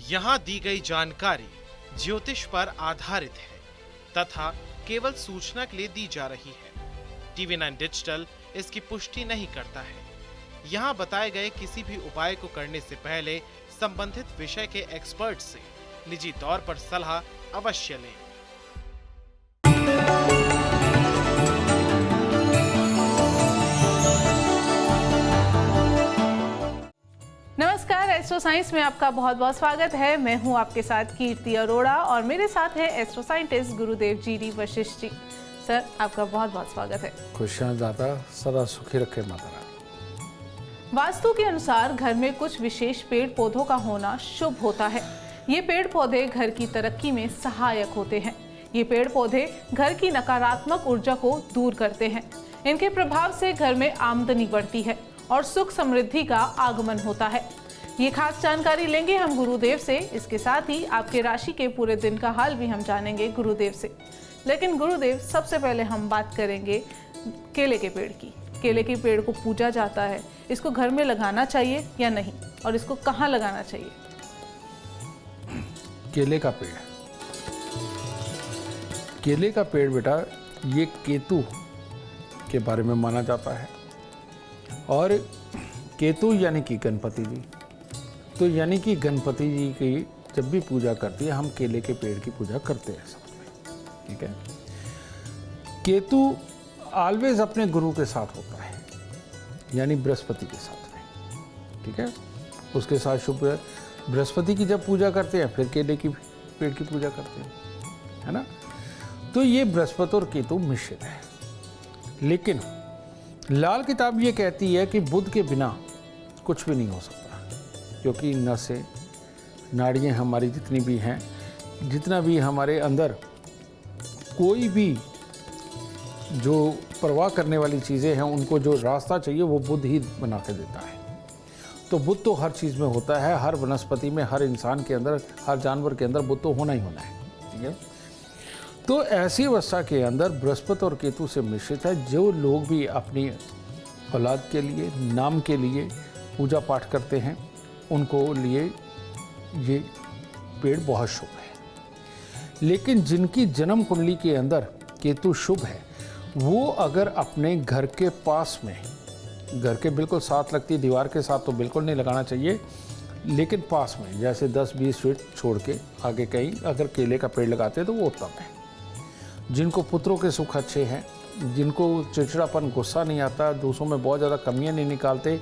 यहाँ दी गई जानकारी ज्योतिष पर आधारित है तथा केवल सूचना के लिए दी जा रही है। TV9 डिजिटल इसकी पुष्टि नहीं करता है। यहाँ बताए गए किसी भी उपाय को करने से पहले संबंधित विषय के एक्सपर्ट से निजी तौर पर सलाह अवश्य लें। नमस्कार, एस्ट्रो साइंस में आपका बहुत बहुत स्वागत है। मैं हूं आपके साथ कीर्ति अरोड़ा और मेरे साथ है एस्ट्रो साइंटिस्ट गुरुदेव G D Vashishtha ji. Sir, आपका बहुत बहुत स्वागत है। खुशियाँ दाता सदा सुखी रखे माता रानी। वास्तु के अनुसार घर में कुछ विशेष पेड़ पौधों का होना शुभ होता है। ये पेड़ पौधे घर की तरक्की में सहायक होते हैं। ये पेड़ पौधे घर की नकारात्मक ऊर्जा को दूर करते हैं। इनके प्रभाव से घर में आमदनी बढ़ती है और सुख समृद्धि का आगमन होता है। ये खास जानकारी लेंगे हम गुरुदेव से। इसके साथ ही आपके राशि के पूरे दिन का हाल भी हम जानेंगे गुरुदेव से। लेकिन गुरुदेव, सबसे पहले हम बात करेंगे केले के पेड़ की। केले के पेड़ को पूजा जाता है, इसको घर में लगाना चाहिए या नहीं, और इसको कहाँ लगाना चाहिए? केले का पेड़, केले का पेड़ बेटा, ये केतु के बारे में माना जाता है। और केतु यानी कि गणपति जी, तो यानी कि गणपति जी की जब भी पूजा करती है हम केले के पेड़ की पूजा करते हैं साथ में, ठीक है। केतु ऑलवेज अपने गुरु के साथ होता है, यानी बृहस्पति के साथ में, ठीक है। उसके साथ शुभ बृहस्पति की जब पूजा करते हैं फिर केले की पेड़ की पूजा करते हैं, है ना। तो ये बृहस्पति और केतु मिश्रित है। लेकिन लाल किताब ये कहती है कि बुध के बिना कुछ भी नहीं हो सकता, क्योंकि नसें, नाड़ियाँ हमारी जितनी भी हैं, जितना भी हमारे अंदर कोई भी जो प्रवाह करने वाली चीज़ें हैं, उनको जो रास्ता चाहिए वो बुध ही बना के देता है। तो बुध तो हर चीज़ में होता है, हर वनस्पति में, हर इंसान के अंदर, हर जानवर के अंदर बुध तो होना ही होना है, ठीक है। तो ऐसी अवस्था के अंदर बृहस्पति और केतु से मिश्रित है। जो लोग भी अपनी औलाद के लिए, नाम के लिए पूजा पाठ करते हैं, उनको लिए ये पेड़ बहुत शुभ है। लेकिन जिनकी जन्म कुंडली के अंदर केतु शुभ है, वो अगर अपने घर के पास में, घर के बिल्कुल साथ लगती दीवार के साथ तो बिल्कुल नहीं लगाना चाहिए, लेकिन पास में जैसे 10-20 फीट छोड़ के आगे कहीं अगर केले का पेड़ लगाते हैं तो वो उत्तम है। जिनको पुत्रों के सुख अच्छे हैं, जिनको चिड़चिड़ापन, गुस्सा नहीं आता, दूसरों में बहुत ज़्यादा कमियां नहीं निकालते,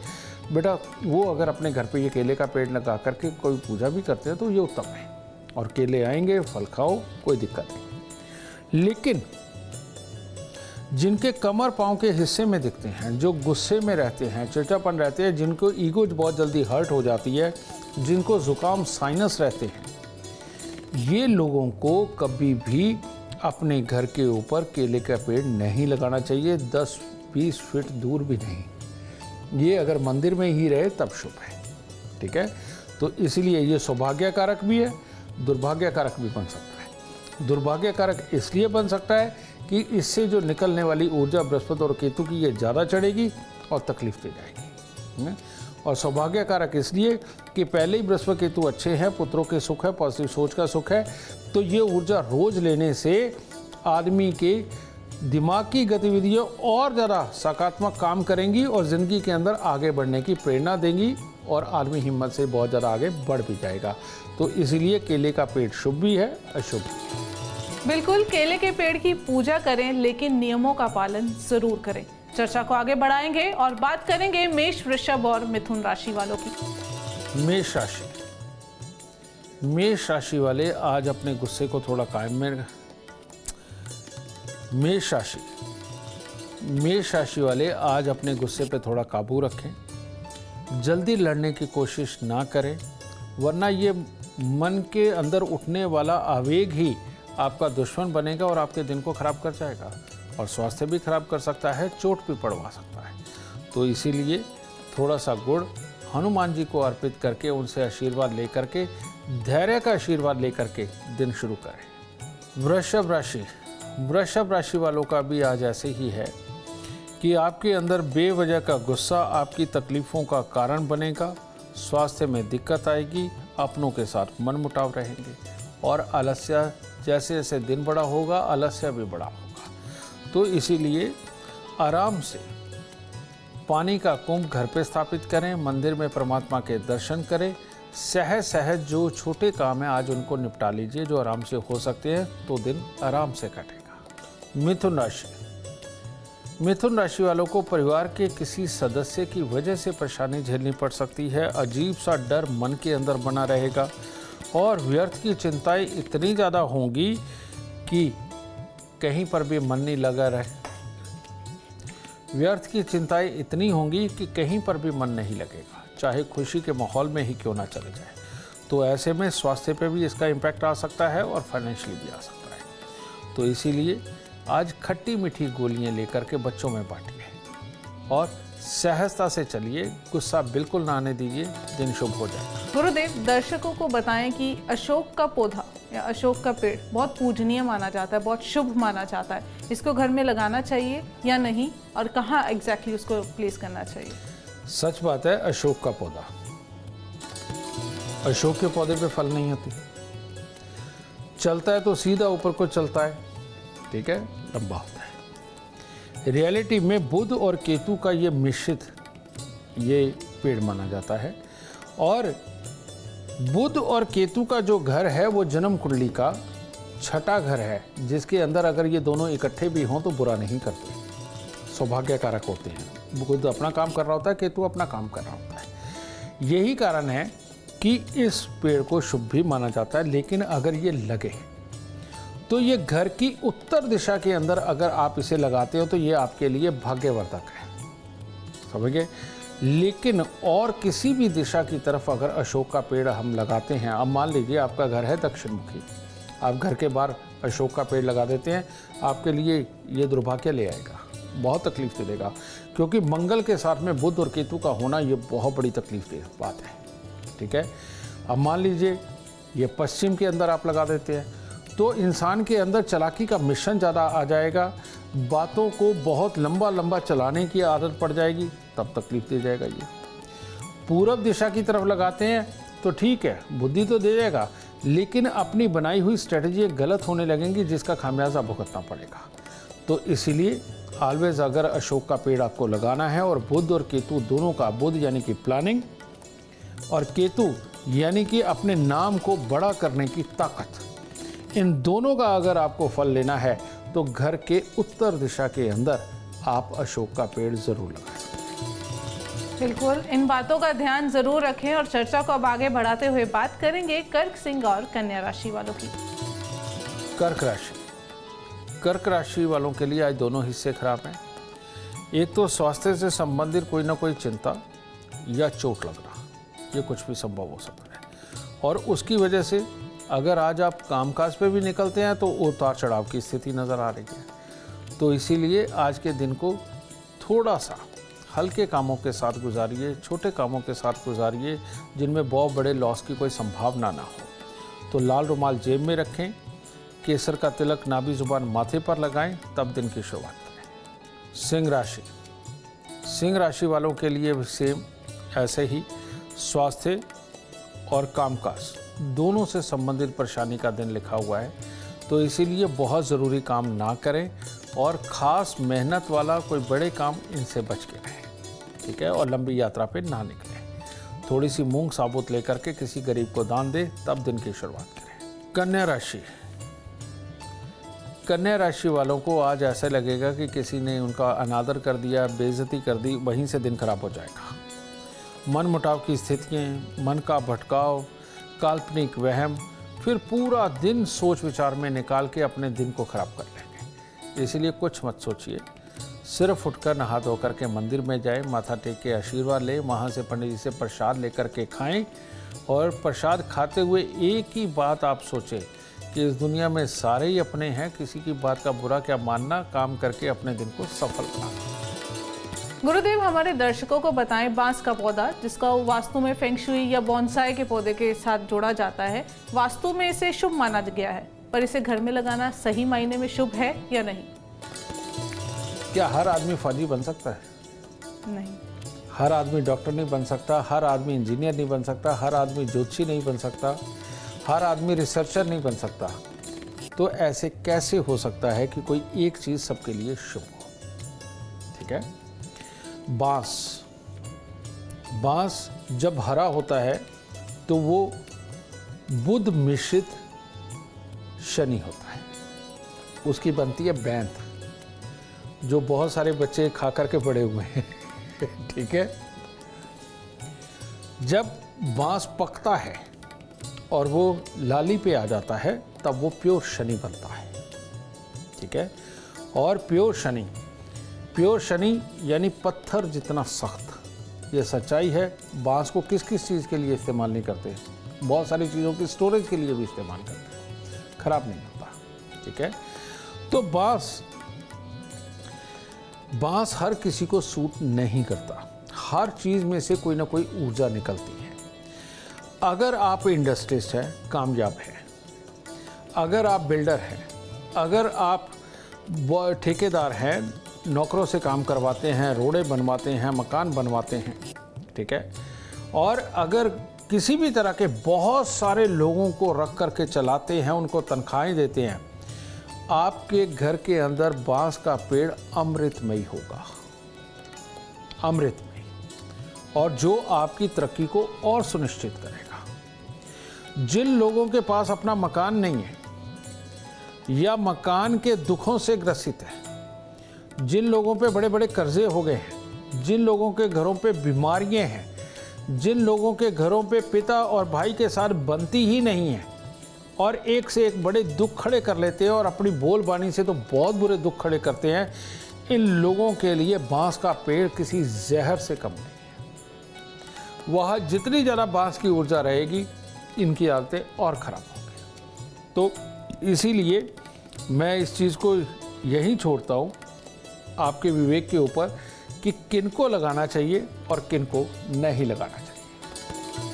बेटा वो अगर अपने घर पे ये केले का पेड़ लगा करके कोई पूजा भी करते हैं तो ये उत्तम है। और केले आएंगे, फल खाओ, कोई दिक्कत नहीं। लेकिन जिनके कमर पाँव के हिस्से में दिखते हैं, जो गुस्से में रहते हैं, चिड़चिड़ापन रहते हैं, जिनको ईगो बहुत जल्दी हर्ट हो जाती है, जिनको जुकाम, साइनस रहते हैं, ये लोगों को कभी भी अपने घर के ऊपर केले का पेड़ नहीं लगाना चाहिए, 10-20 फीट दूर भी नहीं। ये अगर मंदिर में ही रहे तब शुभ है, ठीक है। तो इसलिए ये सौभाग्य कारक भी है, दुर्भाग्य कारक भी बन सकता है। दुर्भाग्य कारक इसलिए बन सकता है कि इससे जो निकलने वाली ऊर्जा बृहस्पति और केतु की ये ज़्यादा चढ़ेगी और तकलीफ दे जाएगी। और सौभाग्य कारक इसलिए कि पहले ही बृहस्पति केतु अच्छे हैं, पुत्रों के सुख है, पॉजिटिव सोच का सुख है, तो ये ऊर्जा रोज लेने से आदमी के दिमाग की गतिविधियाँ और ज़्यादा सकारात्मक काम करेंगी और ज़िंदगी के अंदर आगे बढ़ने की प्रेरणा देंगी और आदमी हिम्मत से बहुत ज़्यादा आगे बढ़ भी जाएगा। तो इसीलिए केले का पेड़ शुभ भी है, अशुभ भी। बिल्कुल, केले के पेड़ की पूजा करें, लेकिन नियमों का पालन जरूर करें। चर्चा को आगे बढ़ाएंगे और बात करेंगे मेष, वृषभ और मिथुन राशि वालों की। मेष राशि, मेष राशि वाले आज अपने गुस्से को थोड़ा कायम में, मेष राशि वाले आज अपने गुस्से पे थोड़ा काबू रखें। जल्दी लड़ने की कोशिश ना करें, वरना ये मन के अंदर उठने वाला आवेग ही आपका दुश्मन बनेगा और आपके दिन को खराब कर जाएगा और स्वास्थ्य भी खराब कर सकता है, चोट भी पड़वा सकता है। तो इसीलिए थोड़ा सा गुड़ हनुमान जी को अर्पित करके उनसे आशीर्वाद लेकर के, धैर्य का आशीर्वाद लेकर के दिन शुरू करें। वृषभ राशि वालों का भी आज ऐसे ही है कि आपके अंदर बेवजह का गुस्सा आपकी तकलीफ़ों का कारण बनेगा, स्वास्थ्य में दिक्कत आएगी, अपनों के साथ मनमुटाव रहेंगे और आलस्य जैसे जैसे दिन बड़ा होगा आलस्य भी बड़ा होगा। तो इसीलिए आराम से पानी का कुंभ घर पे स्थापित करें, मंदिर में परमात्मा के दर्शन करें, सहज सहज जो छोटे काम हैं आज उनको निपटा लीजिए जो आराम से हो सकते हैं, तो दिन आराम से कटेगा। मिथुन राशि, मिथुन राशि वालों को परिवार के किसी सदस्य की वजह से परेशानी झेलनी पड़ सकती है। अजीब सा डर मन के अंदर बना रहेगा और व्यर्थ की चिंताएं इतनी ज़्यादा होंगी कि कहीं पर भी मन नहीं लगा रहे। व्यर्थ की चिंताएं इतनी होंगी कि कहीं पर भी मन नहीं लगेगा, चाहे खुशी के माहौल में ही क्यों ना चले जाए। तो ऐसे में स्वास्थ्य पे भी इसका इम्पैक्ट आ सकता है और फाइनेंशियली भी आ सकता है। तो इसीलिए आज खट्टी मीठी गोलियां लेकर के बच्चों में बांटिए और सहजता से चलिए, गुस्सा बिल्कुल ना आने दीजिए, दिन शुभ हो जाए। गुरुदेव, दर्शकों को बताएं कि अशोक का पौधा या अशोक का पेड़ बहुत पूजनीय माना जाता है, बहुत शुभ माना जाता है। इसको घर में लगाना चाहिए या नहीं, और कहाँ एग्जैक्टली उसको प्लेस करना चाहिए? सच बात है, अशोक का पौधा, अशोक के पौधे पे फल नहीं होती, चलता है तो सीधा ऊपर को चलता है, ठीक है, लंबा होता है। रियलिटी में बुध और केतु का ये मिश्रित ये पेड़ माना जाता है और बुध और केतु का जो घर है वो जन्म कुंडली का छठा घर है, जिसके अंदर अगर ये दोनों इकट्ठे भी हों तो बुरा नहीं करते, सौभाग्य कारक होते हैं। बुध अपना काम कर रहा होता है, केतु अपना काम कर रहा होता है। यही कारण है कि इस पेड़ को शुभ भी माना जाता है। लेकिन अगर ये लगे तो ये घर की उत्तर दिशा के अंदर अगर आप इसे लगाते हो तो ये आपके लिए भाग्यवर्धक है, समझ गए। लेकिन और किसी भी दिशा की तरफ अगर अशोक का पेड़ हम लगाते हैं, अब मान लीजिए आपका घर है दक्षिण मुखी, आप घर के बाहर अशोक का पेड़ लगा देते हैं, आपके लिए ये दुर्भाग्य ले आएगा, बहुत तकलीफ दे देगा, क्योंकि मंगल के साथ में बुध और केतु का होना ये बहुत बड़ी तकलीफ दे बात है, ठीक है। अब मान लीजिए ये पश्चिम के अंदर आप लगा देते हैं तो इंसान के अंदर चालाकी का मिश्रण ज़्यादा आ जाएगा, बातों को बहुत लंबा लंबा चलाने की आदत पड़ जाएगी, तब तकलीफ दे जाएगा। ये पूरब दिशा की तरफ लगाते हैं तो ठीक है, बुद्धि तो दे जाएगा, लेकिन अपनी बनाई हुई स्ट्रेटजी गलत होने लगेंगी जिसका खामियाजा भुगतना पड़ेगा। तो इसीलिए ऑलवेज अगर अशोक का पेड़ आपको लगाना है और बुध और केतु दोनों का, बुध यानी कि प्लानिंग और केतु यानी कि अपने नाम को बड़ा करने की ताकत, इन दोनों का अगर आपको फल लेना है तो घर के उत्तर दिशा के अंदर आप अशोक का पेड़ जरूर लगाएं। बिल्कुल, इन बातों का ध्यान जरूर रखें। और चर्चा को अब आगे बढ़ाते हुए बात करेंगे कर्क सिंह और कन्या राशि वालों की। कर्क राशि, कर्क राशि वालों के लिए आज दोनों हिस्से खराब हैं। एक तो स्वास्थ्य से संबंधित कोई ना कोई चिंता या चोट लगना, ये कुछ भी संभव हो सकता है, और उसकी वजह से अगर आज आप कामकाज पे भी निकलते हैं तो उतार चढ़ाव की स्थिति नज़र आ रही है। तो इसीलिए आज के दिन को थोड़ा सा हल्के कामों के साथ गुजारिए, छोटे कामों के साथ गुजारिए जिनमें बहुत बड़े लॉस की कोई संभावना ना हो। तो लाल रुमाल जेब में रखें, केसर का तिलक नाभि जुबान माथे पर लगाएं, तब दिन की शुरुआत करें। सिंह राशि, सिंह राशि वालों के लिए सेम ऐसे ही स्वास्थ्य और कामकाज दोनों से संबंधित परेशानी का दिन लिखा हुआ है। तो इसीलिए बहुत ज़रूरी काम ना करें और ख़ास मेहनत वाला कोई बड़े काम इनसे बच के रहें, ठीक है। और लंबी यात्रा पे ना निकलें। थोड़ी सी मूंग साबुत लेकर के किसी गरीब को दान दें, तब दिन की शुरुआत करें। कन्या राशि, कन्या राशि वालों को आज ऐसा लगेगा कि किसी ने उनका अनादर कर दिया, बेइज्जती कर दी, वहीं से दिन खराब हो जाएगा। मन मुटाव की स्थितियाँ, मन का भटकाव, काल्पनिक वहम, फिर पूरा दिन सोच विचार में निकाल के अपने दिन को खराब कर लेंगे। इसलिए कुछ मत सोचिए, सिर्फ उठकर नहा धोकर के मंदिर में जाएं, माथा टेक के आशीर्वाद लें, वहाँ से पंडित जी से प्रसाद लेकर के खाएं और प्रसाद खाते हुए एक ही बात आप सोचें कि इस दुनिया में सारे ही अपने हैं, किसी की बात का बुरा क्या मानना, काम करके अपने दिन को सफल बनाना। गुरुदेव, हमारे दर्शकों को बताएं, बांस का पौधा जिसका वास्तु में फेंग शुई या बॉन्साई के पौधे के साथ जोड़ा जाता है, वास्तु में इसे शुभ माना गया है, पर इसे घर में लगाना सही मायने में शुभ है या नहीं? क्या हर आदमी फौजी बन सकता है? नहीं। हर आदमी डॉक्टर नहीं बन सकता, हर आदमी इंजीनियर नहीं बन सकता, हर आदमी ज्योतिषी नहीं बन सकता, हर आदमी रिसर्चर नहीं बन सकता। तो ऐसे कैसे हो सकता है कि कोई एक चीज़ सबके लिए शुभ हो? ठीक है। बांस जब हरा होता है तो वो बुध मिश्रित शनि होता है, उसकी बनती है बैंत, जो बहुत सारे बच्चे खा करके बड़े हुए हैं। ठीक है। जब बांस पकता है और वो लाली पे आ जाता है तब वो प्योर शनि बनता है। ठीक है। और प्योर शनि यानी पत्थर जितना सख्त, ये सच्चाई है। बांस को किस किस चीज़ के लिए इस्तेमाल नहीं करते, बहुत सारी चीज़ों की स्टोरेज के लिए भी इस्तेमाल करते हैं, खराब नहीं होता। ठीक है। तो बांस हर किसी को सूट नहीं करता, हर चीज़ में से कोई ना कोई ऊर्जा निकलती है। अगर आप इंडस्ट्रिस्ट हैं, कामयाब हैं, अगर आप बिल्डर हैं, अगर आप ठेकेदार हैं, नौकरों से काम करवाते हैं, रोडें बनवाते हैं, मकान बनवाते हैं, ठीक है, और अगर किसी भी तरह के बहुत सारे लोगों को रख करके चलाते हैं, उनको तनख्वाहें देते हैं, आपके घर के अंदर बांस का पेड़ अमृतमयी होगा, अमृतमयी, और जो आपकी तरक्की को और सुनिश्चित करेगा। जिन लोगों के पास अपना मकान नहीं है या मकान के दुखों से ग्रसित है, जिन लोगों पे बड़े बड़े कर्जे हो गए हैं, जिन लोगों के घरों पे बीमारियां हैं, जिन लोगों के घरों पे पिता और भाई के साथ बनती ही नहीं है और एक से एक बड़े दुख खड़े कर लेते हैं और अपनी बोलबानी से तो बहुत बुरे दुख खड़े करते हैं, इन लोगों के लिए बांस का पेड़ किसी जहर से कम नहीं है। वह जितनी ज़्यादा बांस की ऊर्जा रहेगी, इनकी हालतें और ख़राब होंगी। तो इसीलिए मैं इस चीज़ को यही छोड़ता हूँ आपके विवेक के ऊपर कि किनको लगाना चाहिए और किनको नहीं लगाना चाहिए।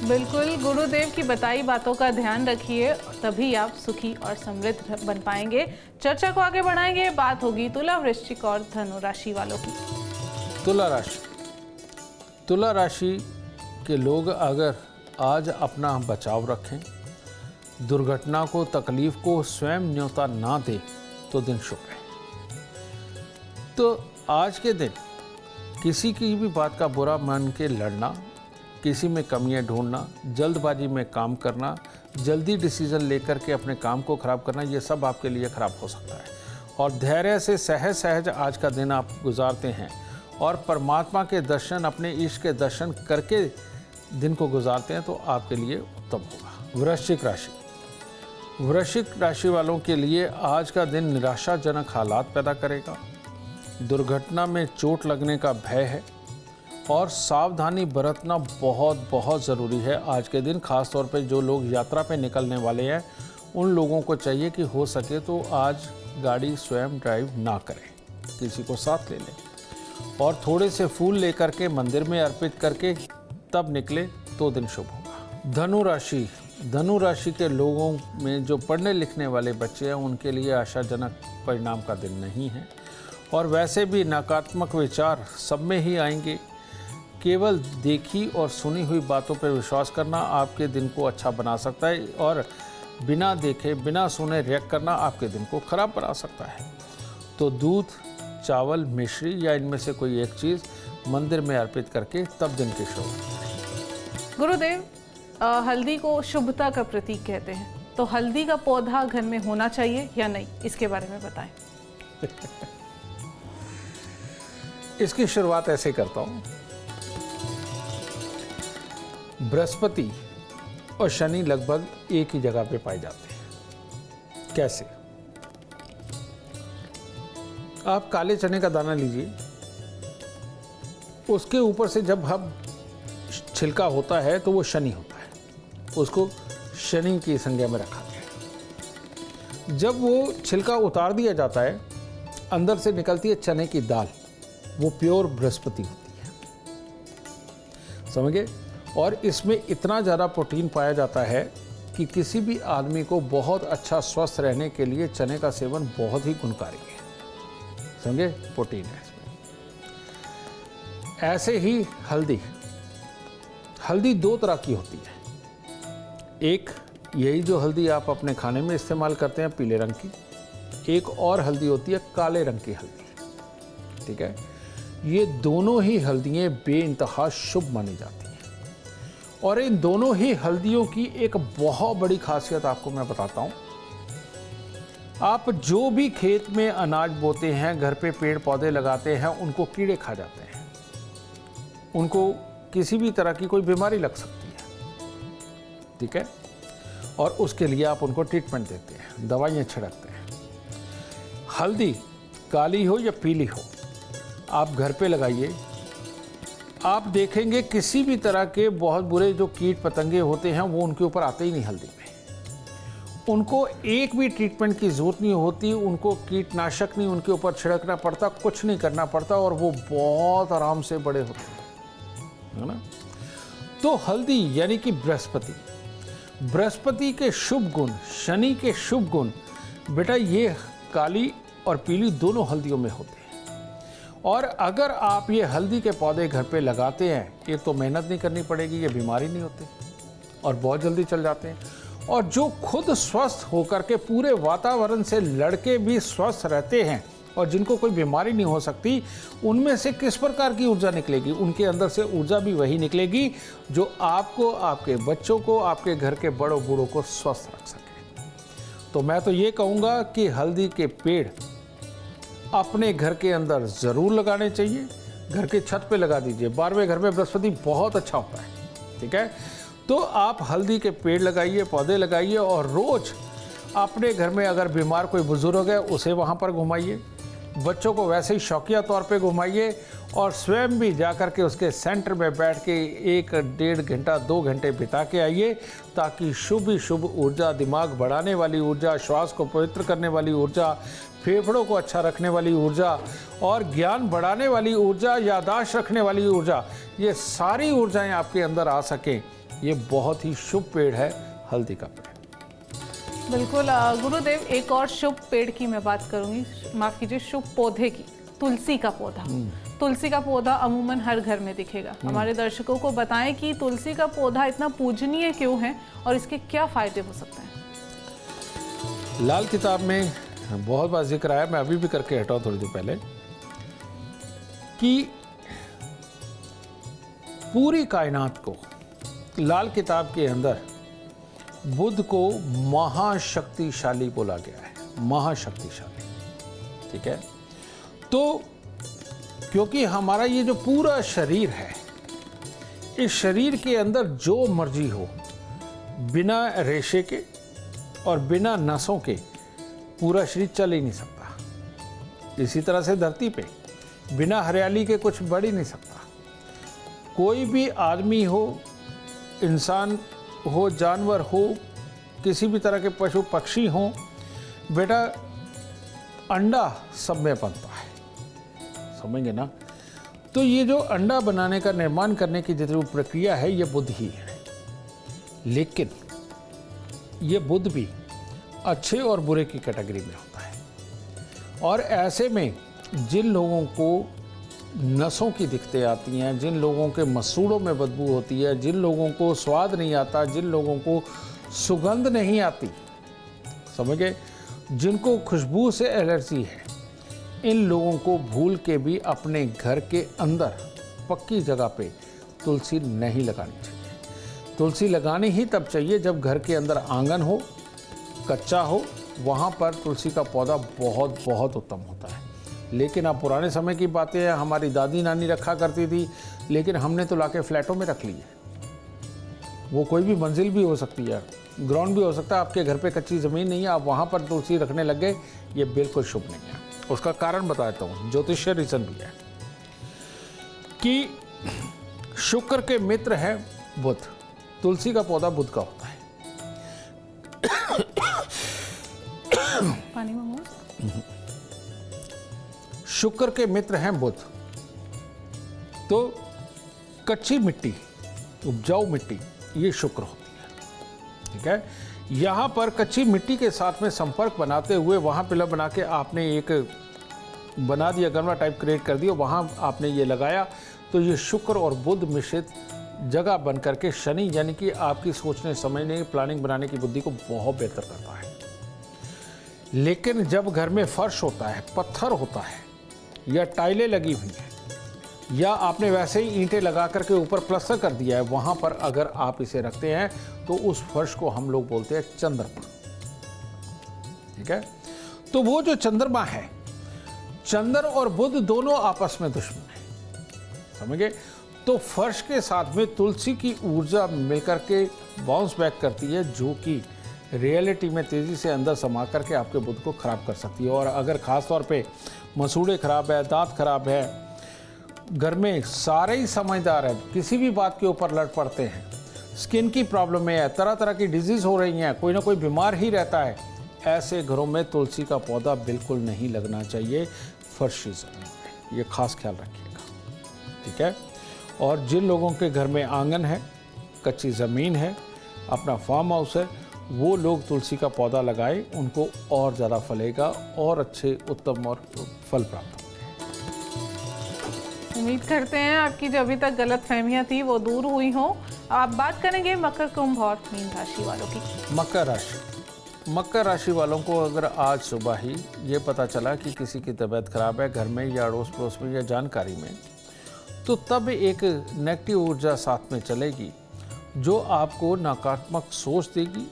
बिल्कुल, गुरुदेव की बताई बातों का ध्यान रखिए, तभी आप सुखी और समृद्ध बन पाएंगे। चर्चा को आगे बढ़ाएंगे, बात होगी तुला, वृश्चिक और धनु राशि वालों की। तुला राशि के लोग अगर आज अपना बचाव रखें, दुर्घटना को, तकलीफ को स्वयं न्योता ना दें, तो दिन शुभ है। तो आज के दिन किसी की भी बात का बुरा मान के लड़ना, किसी में कमियां ढूंढना, जल्दबाजी में काम करना, जल्दी डिसीजन लेकर के अपने काम को ख़राब करना, ये सब आपके लिए ख़राब हो सकता है। और धैर्य से सहज आज का दिन आप गुजारते हैं और परमात्मा के दर्शन, अपने ईश के दर्शन करके दिन को गुजारते हैं, तो आपके लिए उत्तम होगा। वृश्चिक राशि वालों के लिए आज का दिन निराशाजनक हालात पैदा करेगा। दुर्घटना में चोट लगने का भय है और सावधानी बरतना बहुत ज़रूरी है आज के दिन। खास तौर पे जो लोग यात्रा पे निकलने वाले हैं, उन लोगों को चाहिए कि हो सके तो आज गाड़ी स्वयं ड्राइव ना करें, किसी को साथ ले लें और थोड़े से फूल लेकर के मंदिर में अर्पित करके तब निकले तो दिन शुभ होगा। धनु राशि के लोगों में जो पढ़ने लिखने वाले बच्चे हैं, उनके लिए आशाजनक परिणाम का दिन नहीं है और वैसे भी नकारात्मक विचार सब में ही आएंगे। केवल देखी और सुनी हुई बातों पर विश्वास करना आपके दिन को अच्छा बना सकता है और बिना देखे बिना सुने रिएक्ट करना आपके दिन को खराब बना सकता है। तो दूध, चावल, मिश्री या इनमें से कोई एक चीज़ मंदिर में अर्पित करके तब दिन की शुरुआत। गुरुदेव, हल्दी को शुभता का प्रतीक कहते हैं, तो हल्दी का पौधा घर में होना चाहिए या नहीं, इसके बारे में बताएं। इसकी शुरुआत ऐसे करता हूं। बृहस्पति और शनि लगभग एक ही जगह पे पाए जाते हैं। कैसे? आप काले चने का दाना लीजिए, उसके ऊपर से जब हम छिलका होता है तो वो शनि होता है, उसको शनि की संज्ञा में रखा गया। जब वो छिलका उतार दिया जाता है, अंदर से निकलती है चने की दाल, वो प्योर बृहस्पति होती है, समझ गए? और इसमें इतना ज़्यादा प्रोटीन पाया जाता है कि किसी भी आदमी को बहुत अच्छा स्वस्थ रहने के लिए चने का सेवन बहुत ही गुणकारी है, समझे? प्रोटीन है इसमें। ऐसे ही हल्दी दो तरह की होती है। एक यही जो हल्दी आप अपने खाने में इस्तेमाल करते हैं पीले रंग की, एक और हल्दी होती है काले रंग की हल्दी। ठीक है, ये दोनों ही हल्दियाँ बेइंतहा शुभ मानी जाती हैं। और इन दोनों ही हल्दियों की एक बहुत बड़ी खासियत आपको मैं बताता हूँ। आप जो भी खेत में अनाज बोते हैं, घर पे पेड़ पौधे लगाते हैं, उनको कीड़े खा जाते हैं, उनको किसी भी तरह की कोई बीमारी लग सकती है। ठीक है, और उसके लिए आप उनको ट्रीटमेंट देते हैं, दवाइयाँ छिड़कते हैं। हल्दी काली हो या पीली हो, आप घर पे लगाइए, आप देखेंगे किसी भी तरह के बहुत बुरे जो कीट पतंगे होते हैं वो उनके ऊपर आते ही नहीं हल्दी पे। उनको एक भी ट्रीटमेंट की ज़रूरत नहीं होती, उनको कीटनाशक नहीं उनके ऊपर छिड़कना पड़ता, कुछ नहीं करना पड़ता, और वो बहुत आराम से बड़े होते हैं, है ना। तो हल्दी यानी कि बृहस्पति के शुभ गुण, शनि के शुभ गुण बेटा ये काली और पीली दोनों हल्दियों में होते हैं। और अगर आप ये हल्दी के पौधे घर पे लगाते हैं, एक तो मेहनत नहीं करनी पड़ेगी, ये बीमारी नहीं होती और बहुत जल्दी चल जाते हैं। और जो खुद स्वस्थ होकर के पूरे वातावरण से लड़के भी स्वस्थ रहते हैं और जिनको कोई बीमारी नहीं हो सकती, उनमें से किस प्रकार की ऊर्जा निकलेगी? उनके अंदर से ऊर्जा भी वही निकलेगी जो आपको, आपके बच्चों को, आपके घर के बड़ों बूढ़ों को स्वस्थ रख सके। तो मैं तो ये कहूँगा कि हल्दी के पेड़ अपने घर के अंदर ज़रूर लगाने चाहिए। घर के छत पे लगा दीजिए, 12वें घर में बृहस्पति बहुत अच्छा होता है। ठीक है, तो आप हल्दी के पेड़ लगाइए, पौधे लगाइए, और रोज़ अपने घर में अगर बीमार कोई बुजुर्ग है उसे वहाँ पर घुमाइए, बच्चों को वैसे ही शौकिया तौर पे घुमाइए, और स्वयं भी जाकर के उसके सेंटर में बैठ के 1-1.5 घंटा 2 घंटे बिता के आइए, ताकि शुभ ही शुभ ऊर्जा, दिमाग बढ़ाने वाली ऊर्जा, श्वास को पवित्र करने वाली ऊर्जा, फेफड़ों को अच्छा रखने वाली ऊर्जा और ज्ञान बढ़ाने वाली ऊर्जा, याददाश्त रखने वाली ऊर्जा, ये सारी ऊर्जाएं आपके अंदर आ सकें। ये बहुत ही शुभ पेड़ है हल्दी का पेड़। बिल्कुल गुरुदेव, एक और शुभ पेड़ की मैं बात करूंगी, माफ कीजिए, शुभ पौधे की, तुलसी का पौधा। तुलसी का पौधा अमूमन हर घर में दिखेगा। हमारे दर्शकों को बताएं कि तुलसी का पौधा इतना पूजनीय क्यों है और इसके क्या फायदे हो सकते हैं। लाल किताब में बहुत बार जिक्र आया, मैं अभी भी करके हटाऊं थोड़ी देर पहले, कि पूरी कायनात को लाल किताब के अंदर बुध को महाशक्तिशाली बोला गया है, महाशक्तिशाली। ठीक है, तो क्योंकि हमारा ये जो पूरा शरीर है, इस शरीर के अंदर जो मर्जी हो, बिना रेशे के और बिना नसों के पूरा शरीर चल ही नहीं सकता। इसी तरह से धरती पे बिना हरियाली के कुछ बढ़ ही नहीं सकता। कोई भी आदमी हो, इंसान हो, जानवर हो, किसी भी तरह के पशु पक्षी हो, बेटा अंडा सब में बनता है, समझेंगे ना। तो ये जो अंडा बनाने का, निर्माण करने की जितनी प्रक्रिया है, ये बुध ही है। लेकिन ये बुध भी अच्छे और बुरे की कैटेगरी में होता है। और ऐसे में जिन लोगों को नसों की दिक्कतें आती हैं, जिन लोगों के मसूड़ों में बदबू होती है, जिन लोगों को स्वाद नहीं आता, जिन लोगों को सुगंध नहीं आती, समझ गए, जिनको खुशबू से एलर्जी है, इन लोगों को भूल के भी अपने घर के अंदर पक्की जगह पे तुलसी नहीं लगानी चाहिए। तुलसी लगानी ही तब चाहिए जब घर के अंदर आंगन हो, कच्चा हो, वहाँ पर तुलसी का पौधा बहुत बहुत उत्तम होता है। लेकिन अब पुराने समय की बातें हैं, हमारी दादी नानी रखा करती थी, लेकिन हमने तो लाके फ्लैटों में रख ली है। वो कोई भी मंजिल भी हो सकती है, ग्राउंड भी हो सकता है, आपके घर पे कच्ची ज़मीन नहीं है, आप वहाँ पर तुलसी रखने लग गए, ये बिल्कुल शुभ नहीं है। उसका कारण बताता हूँ, ज्योतिषीय रीज़न भी है कि शुक्र के मित्र है बुध, तुलसी का पौधा बुध का होता है। पानी मंगवाओ। शुक्र के मित्र हैं बुध, तो कच्ची मिट्टी, उपजाऊ मिट्टी, ये शुक्र होती है। ठीक है, यहाँ पर कच्ची मिट्टी के साथ में संपर्क बनाते हुए वहाँ पिलर बना के आपने एक बना दिया, गमला टाइप क्रिएट कर दिया, वहाँ आपने ये लगाया, तो ये शुक्र और बुध मिश्रित जगह बन करके शनि यानी कि आपकी सोचने समझने प्लानिंग बनाने की बुद्धि को बहुत बेहतर करता है। लेकिन जब घर में फर्श होता है, पत्थर होता है या टाइलें लगी हुई हैं या आपने वैसे ही ईंटें लगा करके ऊपर प्लास्टर कर दिया है, वहाँ पर अगर आप इसे रखते हैं तो उस फर्श को हम लोग बोलते हैं चंद्रमा। ठीक है, तो वो जो चंद्रमा है, चंद्र और बुध दोनों आपस में दुश्मन है, समझ गए। तो फर्श के साथ में तुलसी की ऊर्जा मिलकर के बाउंस बैक करती है, जो कि रियलिटी में तेज़ी से अंदर समा करके आपके बुध को ख़राब कर सकती है। और अगर ख़ास तौर पे मसूड़े ख़राब है, दांत खराब है, घर में सारे ही समझदार है, किसी भी बात के ऊपर लड़ पड़ते हैं, स्किन की प्रॉब्लम है, तरह तरह की डिजीज़ हो रही हैं, कोई ना कोई बीमार ही रहता है, ऐसे घरों में तुलसी का पौधा बिल्कुल नहीं लगना चाहिए फर्शी ज़मीन में। ये खास ख्याल रखिएगा, ठीक है। और जिन लोगों के घर में आंगन है, कच्ची ज़मीन है, अपना फार्म हाउस है, वो लोग तुलसी का पौधा लगाएं, उनको और ज़्यादा फलेगा और अच्छे उत्तम और फल प्राप्त होंगे। उम्मीद करते हैं आपकी जो अभी तक गलत फहमियाँ थी वो दूर हुई हों। आप बात करेंगे मकर, कुंभ और मीन राशि वालों की। मकर राशि वालों को अगर आज सुबह ही ये पता चला कि किसी की तबीयत खराब है घर में या अड़ोस पड़ोस में या जानकारी में, तो तब एक नेगेटिव ऊर्जा साथ में चलेगी जो आपको नकारात्मक सोच देगी,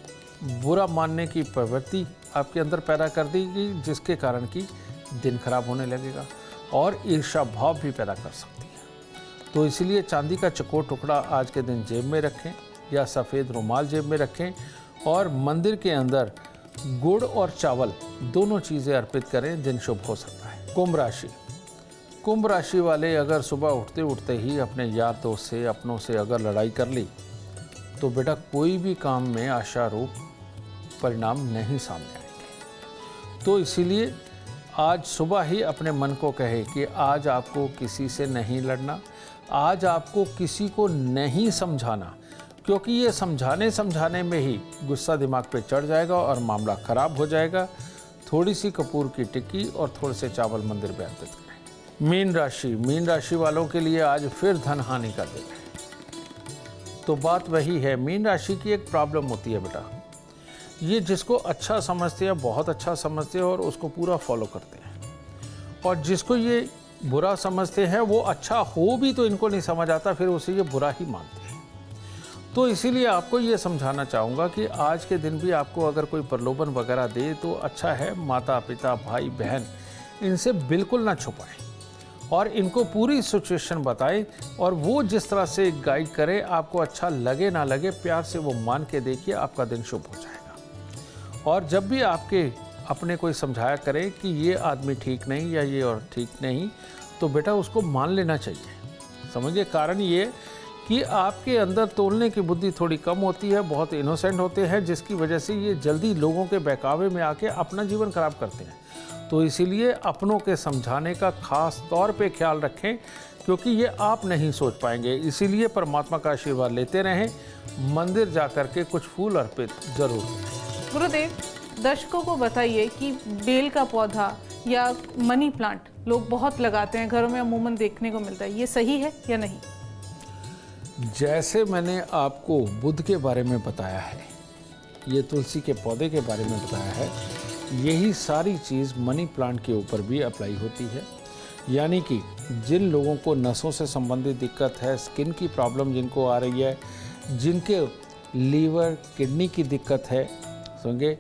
बुरा मानने की प्रवृत्ति आपके अंदर पैदा कर देगी, जिसके कारण कि दिन खराब होने लगेगा और ईर्ष्या भाव भी पैदा कर सकती है। तो इसलिए चांदी का चकोर टुकड़ा आज के दिन जेब में रखें या सफ़ेद रुमाल जेब में रखें और मंदिर के अंदर गुड़ और चावल दोनों चीज़ें अर्पित करें, दिन शुभ हो सकता है। कुंभ राशि वाले अगर सुबह उठते उठते ही अपने यार दोस्त से, अपनों से अगर लड़ाई कर ली तो बेटा कोई भी काम में आशारूप परिणाम नहीं सामने आएंगे। तो इसीलिए आज सुबह ही अपने मन को कहे कि आज आपको किसी से नहीं लड़ना, आज आपको किसी को नहीं समझाना, क्योंकि ये समझाने में ही गुस्सा दिमाग पे चढ़ जाएगा और मामला ख़राब हो जाएगा। थोड़ी सी कपूर की टिक्की और थोड़े से चावल मंदिर में अर्पित करें। मीन राशि वालों के लिए आज फिर धन हानि का दिन है। तो बात वही है, मीन राशि की एक प्रॉब्लम होती है बेटा, ये जिसको अच्छा समझते हैं, बहुत अच्छा समझते हैं और उसको पूरा फॉलो करते हैं, और जिसको ये बुरा समझते हैं वो अच्छा हो भी तो इनको नहीं समझ आता, फिर उसे ये बुरा ही मानते हैं। तो इसीलिए आपको ये समझाना चाहूँगा कि आज के दिन भी आपको अगर कोई प्रलोभन वगैरह दे तो अच्छा है, माता पिता भाई बहन इनसे बिल्कुल ना छुपाएं और इनको पूरी सिचुएशन बताएं, और वो जिस तरह से गाइड करे, आपको अच्छा लगे ना लगे, प्यार से वो मान के देखिए, आपका दिन शुभ हो जाएगा। और जब भी आपके अपने कोई समझाया करे कि ये आदमी ठीक नहीं या ये और ठीक नहीं, तो बेटा उसको मान लेना चाहिए। समझिए, कारण ये कि आपके अंदर तोलने की बुद्धि थोड़ी कम होती है, बहुत इनोसेंट होते हैं, जिसकी वजह से ये जल्दी लोगों के बहकावे में आके अपना जीवन खराब करते हैं। तो इसीलिए अपनों के समझाने का खास तौर पे ख्याल रखें, क्योंकि ये आप नहीं सोच पाएंगे। इसीलिए परमात्मा का आशीर्वाद लेते रहें, मंदिर जा कर के कुछ फूल अर्पित जरूर करें। गुरुदेव, दर्शकों को बताइए कि बेल का पौधा या मनी प्लांट लोग बहुत लगाते हैं, घरों में अमूमन देखने को मिलता है, ये सही है या नहीं? जैसे मैंने आपको बुध के बारे में बताया है, ये तुलसी के पौधे के बारे में बताया है, यही सारी चीज़ मनी प्लांट के ऊपर भी अप्लाई होती है। यानी कि जिन लोगों को नसों से संबंधित दिक्कत है, स्किन की प्रॉब्लम जिनको आ रही है, जिनके लीवर किडनी की दिक्कत है, समझे,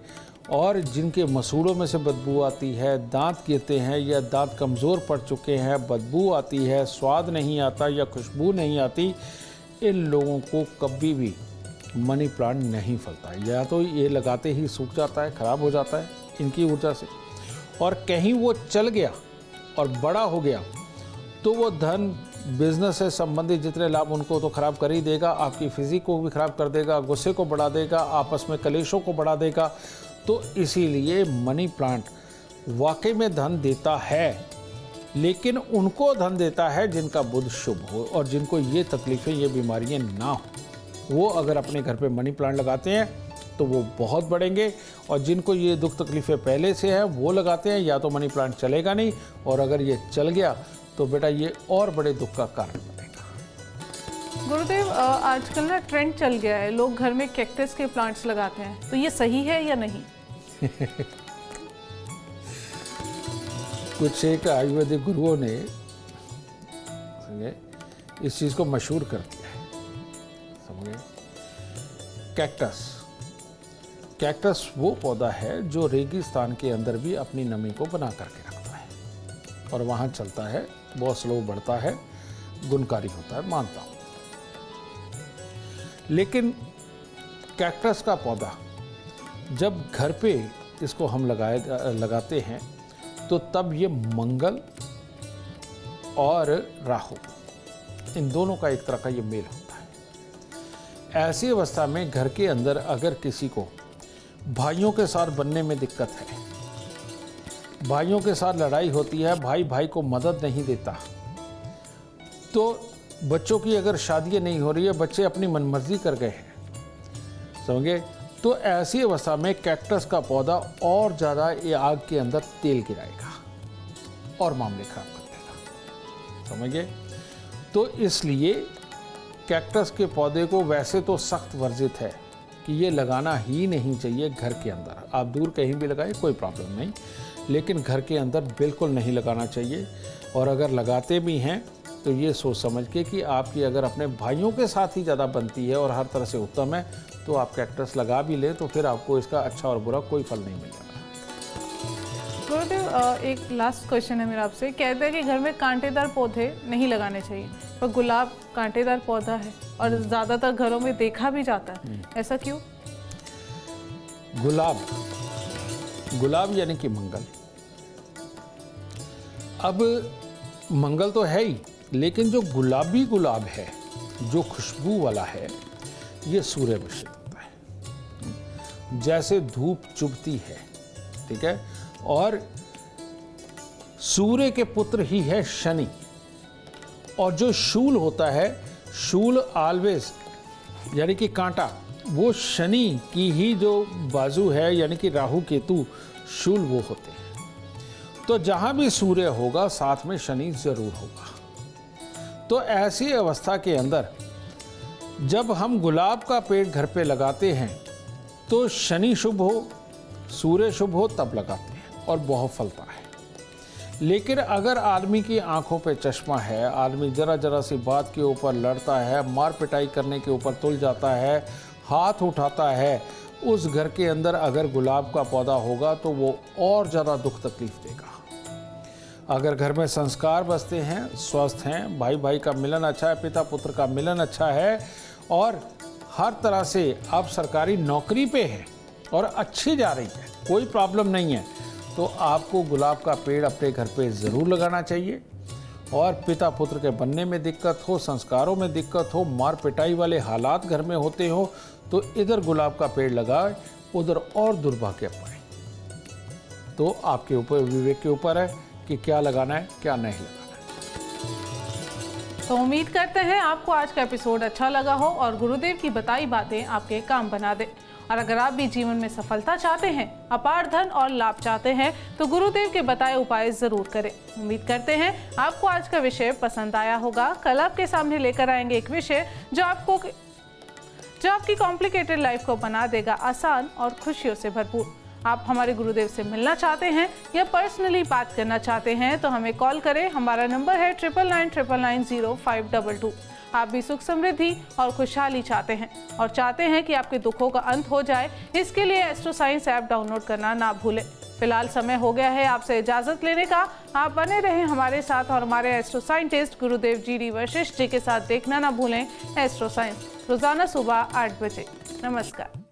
और जिनके मसूड़ों में से बदबू आती है, दांत गिरते हैं या दांत कमज़ोर पड़ चुके हैं, बदबू आती है, स्वाद नहीं आता या खुशबू नहीं आती, इन लोगों को कभी भी मनी प्लांट नहीं फलता है। या तो ये लगाते ही सूख जाता है, ख़राब हो जाता है इनकी ऊर्जा से, और कहीं वो चल गया और बड़ा हो गया तो वो धन बिजनेस से संबंधित जितने लाभ उनको तो ख़राब कर ही देगा, आपकी फिजिक को भी ख़राब कर देगा, गुस्से को बढ़ा देगा, आपस में कलेशों को बढ़ा देगा। तो इसीलिए मनी प्लांट वाकई में धन देता है, लेकिन उनको धन देता है जिनका बुध शुभ हो और जिनको ये तकलीफ़ें, ये बीमारियां ना हो। वो अगर अपने घर पे मनी प्लांट लगाते हैं तो वो बहुत बढ़ेंगे, और जिनको ये दुख तकलीफ़ें पहले से है वो लगाते हैं, या तो मनी प्लांट चलेगा नहीं, और अगर ये चल गया तो बेटा ये और बड़े दुख का कारण बनेगा। गुरुदेव, आजकल ना ट्रेंड चल गया है, लोग घर में कैक्टस के प्लांट्स लगाते हैं, तो ये सही है या नहीं? कुछ एक आयुर्वेदिक गुरुओं ने इस चीज़ को मशहूर कर दिया है, समझे। कैक्टस वो पौधा है जो रेगिस्तान के अंदर भी अपनी नमी को बना करके रखता है और वहाँ चलता है, बहुत स्लो बढ़ता है, गुणकारी होता है, मानता हूँ। लेकिन कैक्टस का पौधा जब घर पे इसको हम लगाते हैं तो तब ये मंगल और राहु, इन दोनों का एक तरह का ये मेल होता है। ऐसी अवस्था में घर के अंदर अगर किसी को भाइयों के साथ बनने में दिक्कत है, भाइयों के साथ लड़ाई होती है, भाई भाई को मदद नहीं देता, तो बच्चों की अगर शादी नहीं हो रही है, बच्चे अपनी मनमर्जी कर गए हैं, समझे, तो ऐसी अवस्था में कैक्टस का पौधा और ज़्यादा ये आग के अंदर तेल गिराएगा और मामले खराब कर देगा, समझिए। तो इसलिए कैक्टस के पौधे को वैसे तो सख्त वर्जित है कि ये लगाना ही नहीं चाहिए घर के अंदर। आप दूर कहीं भी लगाएं कोई प्रॉब्लम नहीं, लेकिन घर के अंदर बिल्कुल नहीं लगाना चाहिए। और अगर लगाते भी हैं तो ये सोच समझ के कि आपकी अगर अपने भाइयों के साथ ही ज़्यादा बनती है और हर तरह से उत्तम है, तो आप कैक्टस लगा भी लें तो फिर आपको इसका अच्छा और बुरा कोई फल नहीं मिलेगा। गुरुदेव, एक लास्ट क्वेश्चन है मेरा आपसे। कहते हैं कि घर में कांटेदार पौधे नहीं लगाने चाहिए, पर गुलाब कांटेदार पौधा है और ज़्यादातर घरों में देखा भी जाता है, ऐसा क्यों? गुलाब यानी कि मंगल। अब मंगल तो है ही, लेकिन जो गुलाबी गुलाब है, जो खुशबू वाला है, ये सूर्य मिश्रित होता है। जैसे धूप चुभती है, ठीक है, और सूर्य के पुत्र ही है शनि, और जो शूल होता है, शूल ऑलवेज यानी कि कांटा, वो शनि की ही जो बाजू है, यानी कि राहु केतु शूल वो होते हैं। तो जहां भी सूर्य होगा साथ में शनि जरूर होगा। तो ऐसी अवस्था के अंदर जब हम गुलाब का पेड़ घर पे लगाते हैं तो शनि शुभ हो, सूर्य शुभ हो, तब लगाते हैं और बहुत फलता है। लेकिन अगर आदमी की आंखों पे चश्मा है, आदमी जरा जरा सी बात के ऊपर लड़ता है, मार पिटाई करने के ऊपर तुल जाता है, हाथ उठाता है, उस घर के अंदर अगर गुलाब का पौधा होगा तो वो और ज़्यादा दुख तकलीफ देगा। अगर घर में संस्कार बसते हैं, स्वस्थ हैं, भाई भाई का मिलन अच्छा है, पिता पुत्र का मिलन अच्छा है, और हर तरह से आप सरकारी नौकरी पे हैं और अच्छी जा रही है, कोई प्रॉब्लम नहीं है, तो आपको गुलाब का पेड़ अपने घर पे ज़रूर लगाना चाहिए। और पिता पुत्र के बनने में दिक्कत हो, संस्कारों में दिक्कत हो, मार पिटाई वाले हालात घर में होते हो, तो इधर गुलाब का पेड़ लगाए, उधर और दुर्भाग्य पाए। तो आपके ऊपर, विवेक के ऊपर है कि क्या लगाना है, क्या नहीं लगाना है। तो उम्मीद करते हैं आपको आज का एपिसोड अच्छा लगा हो और गुरुदेव की बताई बातें आपके काम बना दे। और अगर आप भी जीवन में सफलता चाहते हैं, अपार धन और लाभ चाहते हैं, तो गुरुदेव के बताए उपाय जरूर करें। उम्मीद करते हैं आपको आज का विषय पसंद आया होगा। कल आपके सामने लेकर आएंगे एक विषय जो आपकी कॉम्प्लिकेटेड लाइफ को बना देगा आसान और खुशियों से भरपूर। आप हमारे गुरुदेव से मिलना चाहते हैं या पर्सनली बात करना चाहते हैं तो हमें कॉल करें। हमारा नंबर है 9999990522। आप भी सुख समृद्धि और खुशहाली चाहते हैं और चाहते हैं कि आपके दुखों का अंत हो जाए, इसके लिए एस्ट्रो साइंस ऐप डाउनलोड करना ना भूलें। फिलहाल समय हो गया है आपसे इजाजत लेने का। आप बने रहें हमारे साथ और हमारे एस्ट्रो साइंटिस्ट गुरुदेव जी डी वशिष्ठ जी के साथ देखना ना भूलें एस्ट्रो साइंस, रोजाना सुबह 8 बजे। नमस्कार।